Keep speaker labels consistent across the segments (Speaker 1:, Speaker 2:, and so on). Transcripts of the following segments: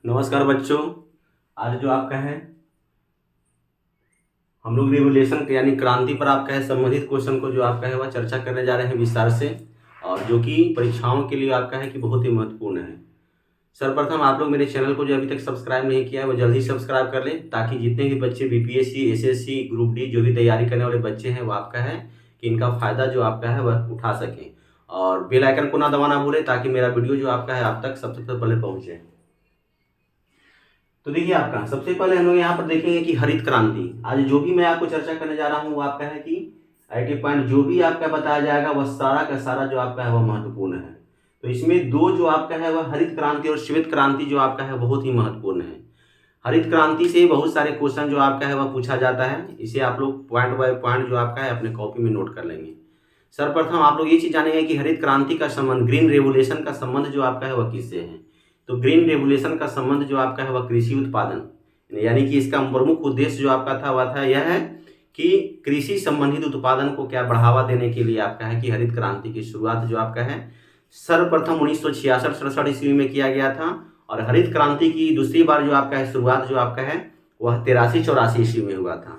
Speaker 1: नमस्कार बच्चों। आज जो आपका है हम लोग रिवोल्यूशन यानी क्रांति पर आपका है संबंधित क्वेश्चन को जो आपका है वह चर्चा करने जा रहे हैं विस्तार से, और जो कि परीक्षाओं के लिए आपका है कि बहुत ही महत्वपूर्ण है। सर्वप्रथम आप लोग मेरे चैनल को जो अभी तक सब्सक्राइब नहीं किया है वो जल्दी सब्सक्राइब कर लें, ताकि जितने भी बच्चे बीपीएससी, एसएससी, ग्रुप डी जो भी तैयारी करने वाले बच्चे हैं वो आपका है कि इनका फ़ायदा जो आपका है वह उठा सकें। और बेल आइकन को ना दबाना भूलें, ताकि मेरा वीडियो जो आपका है आप तक सबसे पहले पहुँचे। तो देखिए, आपका सबसे पहले हम लोग यहाँ पर देखेंगे कि हरित क्रांति। आज जो भी मैं आपको चर्चा करने जा रहा हूँ वो आपका है कि आईटी पॉइंट जो भी आपका बताया जाएगा वह सारा का सारा जो आपका है वह महत्वपूर्ण है। तो इसमें दो जो आपका है वह हरित क्रांति और श्वेत क्रांति जो आपका है बहुत ही महत्वपूर्ण है। हरित क्रांति से बहुत सारे क्वेश्चन जो आपका है वह पूछा जाता है। इसे आप लोग पॉइंट बाय पॉइंट जो आपका है अपने कॉपी में नोट कर लेंगे। सर्वप्रथम आप लोग ये चीज जानेंगे कि हरित क्रांति का संबंध, ग्रीन रेवोल्यूशन का संबंध जो आपका है वह किससे है। तो ग्रीन रेवोल्यूशन का संबंध जो आपका है वह कृषि उत्पादन, यानी कि इसका प्रमुख उद्देश्य जो आपका था वह था यह है कि कृषि संबंधित उत्पादन को क्या बढ़ावा देने के लिए आपका है कि हरित क्रांति की शुरुआत जो आपका है सर्वप्रथम 1966-67 ईस्वी में किया गया था। और हरित क्रांति की दूसरी बार जो आपका है शुरुआत जो आपका है वह 83-84 ईस्वी में हुआ था।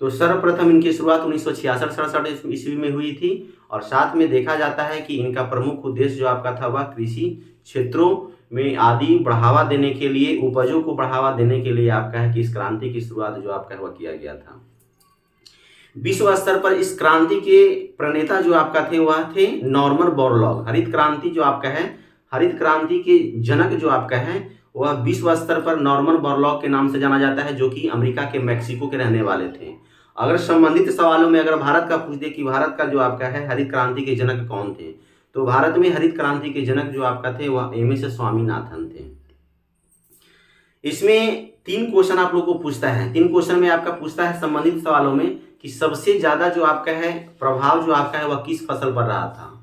Speaker 1: तो सर्वप्रथम इनकी शुरुआत 1966-67 ईस्वी में हुई थी। और साथ में देखा जाता है कि इनका प्रमुख उद्देश्य जो आपका था वह कृषि क्षेत्रों में आदि बढ़ावा देने के लिए, उपजों को बढ़ावा देने के लिए आपका है कि इस क्रांति की शुरुआत जो आपका है वह किया गया था। विश्व स्तर पर इस क्रांति के प्रणेता जो आपका थे वह थे नॉर्मन बोरलॉग। हरित क्रांति जो आपका है, हरित क्रांति के जनक जो आपका है वह विश्व स्तर पर नॉर्मन बोरलॉग के नाम से जाना जाता है, जो कि अमेरिका के मैक्सिको के रहने वाले थे। अगर संबंधित सवालों में अगर भारत का पूछ दे कि भारत का जो आपका है हरित क्रांति के जनक कौन थे, तो भारत में हरित क्रांति के जनक जो आपका थे वह एमएस स्वामीनाथन थे। इसमें 3 क्वेश्चन आप लोग को पूछता है। 3 क्वेश्चन में आपका पूछता है संबंधित सवालों में कि सबसे ज्यादा जो आपका है प्रभाव जो आपका है वह किस फसल पर रहा था।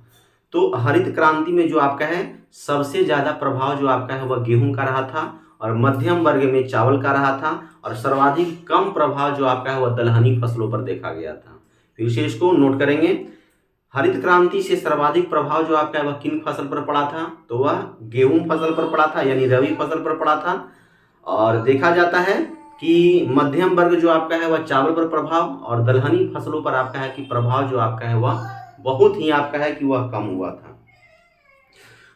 Speaker 1: तो हरित क्रांति में जो आपका है सबसे ज्यादा प्रभाव जो आपका है वह गेहूं का रहा था, और मध्यम वर्ग में चावल का रहा था, और सर्वाधिक कम प्रभाव जो आपका है वह दलहनी फसलों पर देखा गया था। फिर से इसको नोट करेंगे। हरित क्रांति से सर्वाधिक प्रभाव जो आपका है वह किन फसल पर पड़ा था, तो वह गेहूं फसल पर पड़ा था, यानी रबी फसल पर पड़ा था। और देखा जाता है कि मध्यम वर्ग जो आपका है वह चावल पर प्रभाव, और दलहनी फसलों पर आपका है कि प्रभाव जो आपका है वह बहुत ही आपका है कि वह कम हुआ था।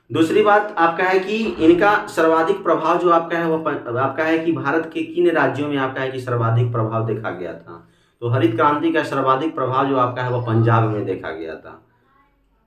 Speaker 1: दूसरी बात आपका है कि इनका सर्वाधिक प्रभाव जो आपका है वह आपका है कि भारत के किन राज्यों में आपका है कि सर्वाधिक प्रभाव देखा गया था। तो हरित क्रांति का सर्वाधिक प्रभाव जो आपका है वह पंजाब में देखा गया था।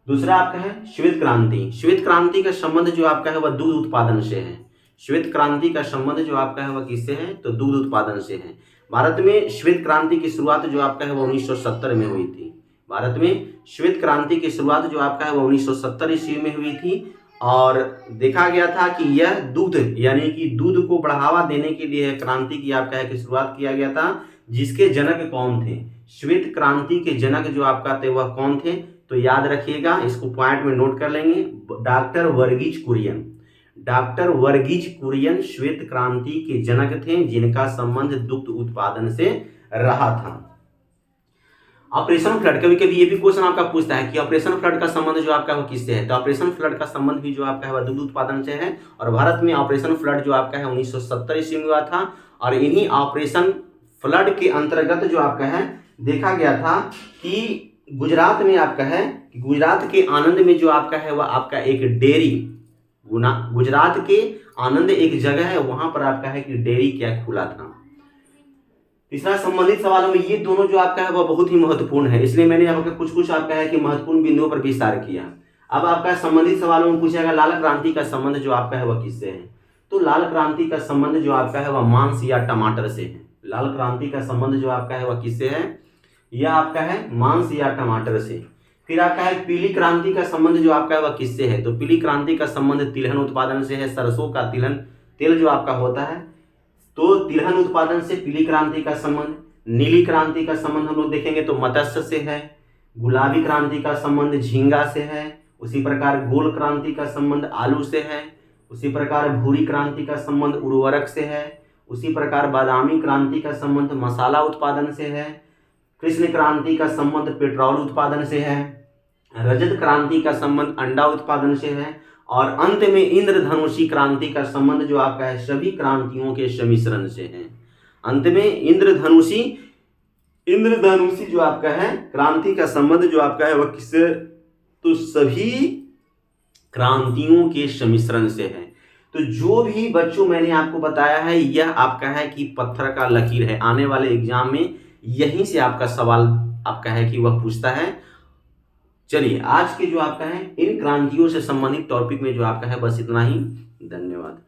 Speaker 1: दूसरा आपका है श्वेत क्रांति। श्वेत क्रांति का संबंध जो आपका है वह दूध उत्पादन से है। श्वेत क्रांति का संबंध जो आपका है वह किससे है, तो दूध उत्पादन से है। भारत में श्वेत क्रांति की शुरुआत जो आपका है वह 1970 में हुई थी। भारत में श्वेत क्रांति की शुरुआत जो आपका है वह 1970 ईस्वी में हुई थी। और देखा गया था कि यह दूध यानी कि दूध को बढ़ावा देने के लिए क्रांति की आपका है कि शुरुआत किया गया था। जिसके जनक कौन थे, श्वेत क्रांति के जनक जो आपका थे वह कौन थे, तो याद रखिएगा, इसको पॉइंट में नोट कर लेंगे। डॉक्टर वर्गीज कुरियन। डॉक्टर वर्गीज कुरियन श्वेत क्रांति के जनक थे, जिनका संबंध दुग्ध उत्पादन से रहा था। ऑपरेशन फ्लड, कभी कभी ये भी क्वेश्चन आपका पूछता है कि ऑपरेशन फ्लड का संबंध जो आपका है किससे है। तो ऑपरेशन फ्लड का संबंध भी जो आपका है वह दुग्ध उत्पादन से है। और भारत में ऑपरेशन फ्लड जो आपका है 1970 ईस्वी में हुआ था। और इन्हीं ऑपरेशन फ्लड के अंतर्गत जो आपका है देखा गया था कि गुजरात में आपका है, गुजरात के आनंद में जो आपका है वह आपका एक डेयरी, गुजरात के आनंद एक जगह है, वहां पर आपका है कि डेयरी क्या खुला था। तीसरा संबंधित सवालों में ये दोनों जो आपका है वह बहुत ही महत्वपूर्ण है, इसलिए मैंने आपका कुछ आपका है कि महत्वपूर्ण बिंदुओं पर विस्तार किया। अब आपका संबंधित सवालों में पूछेगा लाल क्रांति का संबंध जो आपका है वह किससे है। तो लाल क्रांति का संबंध जो आपका है वह मांस या टमाटर से है। लाल क्रांति का संबंध जो आपका है वह किससे है, यह आपका है मांस या टमाटर से। फिर आपका है पीली क्रांति का संबंध जो आपका है वह किससे है। तो पीली क्रांति का संबंध तिलहन उत्पादन से है। सरसों का तिलहन तेल जो आपका होता है, तो तिलहन उत्पादन से पीली क्रांति का संबंध। नीली क्रांति का संबंध हम लोग देखेंगे तो मत्स्य से है। गुलाबी क्रांति का संबंध झींगा से है। उसी प्रकार गोल क्रांति का संबंध आलू से है। उसी प्रकार भूरी क्रांति का संबंध उर्वरक से है। उसी प्रकार बादामी क्रांति का संबंध मसाला उत्पादन से है। कृष्ण क्रांति का संबंध पेट्रोल उत्पादन से है। रजत क्रांति का संबंध अंडा उत्पादन से है। और अंत में इंद्रधनुषी क्रांति का संबंध जो आपका है सभी क्रांतियों के सम्मिश्रण से है। अंत में इंद्रधनुषी जो आपका है क्रांति का संबंध जो आपका है वह किससे, तो सभी क्रांतियों के सम्मिश्रण से है। तो जो भी बच्चों मैंने आपको बताया है यह आपका है कि पत्थर का लकीर है, आने वाले एग्जाम में यहीं से आपका सवाल आपका है कि वह पूछता है। चलिए आज के जो आपका है इन क्रांतियों से संबंधित टॉपिक में जो आपका है बस इतना ही। धन्यवाद।